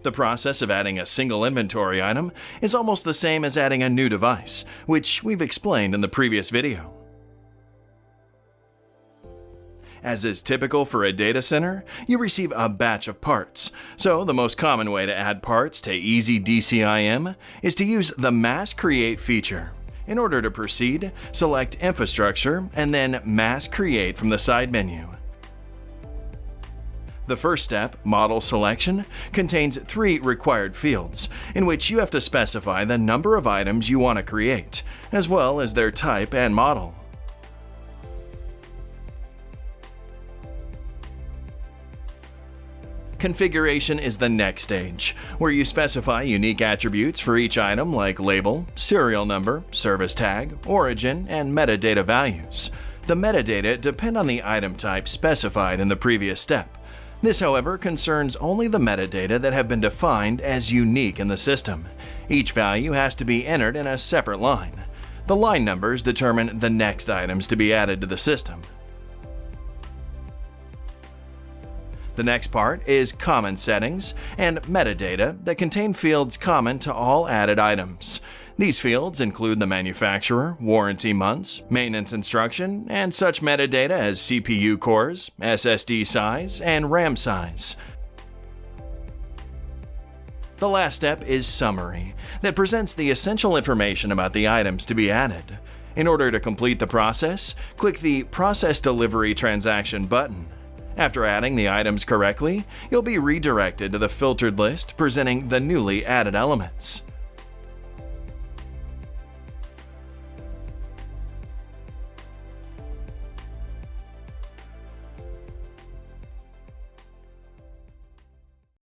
The process of adding a single inventory item is almost the same as adding a new device, which we've explained in the previous video. As is typical for a data center, you receive a batch of parts. So the most common way to add parts to EasyDCIM is to use the Mass Create feature. In order to proceed, select Infrastructure and then Mass Create from the side menu. The first step, Model Selection, contains 3 required fields, in which you have to specify the number of items you want to create, as well as their type and model. Configuration is the next stage, where you specify unique attributes for each item like label, serial number, service tag, origin, and metadata values. The metadata depend on the item type specified in the previous step. This, however, concerns only the metadata that have been defined as unique in the system. Each value has to be entered in a separate line. The line numbers determine the next items to be added to the system. The next part is Common Settings and Metadata that contain fields common to all added items. These fields include the manufacturer, warranty months, maintenance instruction, and such metadata as CPU cores, SSD size, and RAM size. The last step is Summary, that presents the essential information about the items to be added. In order to complete the process, click the Process Delivery Transaction button. After adding the items correctly, you'll be redirected to the filtered list presenting the newly added elements.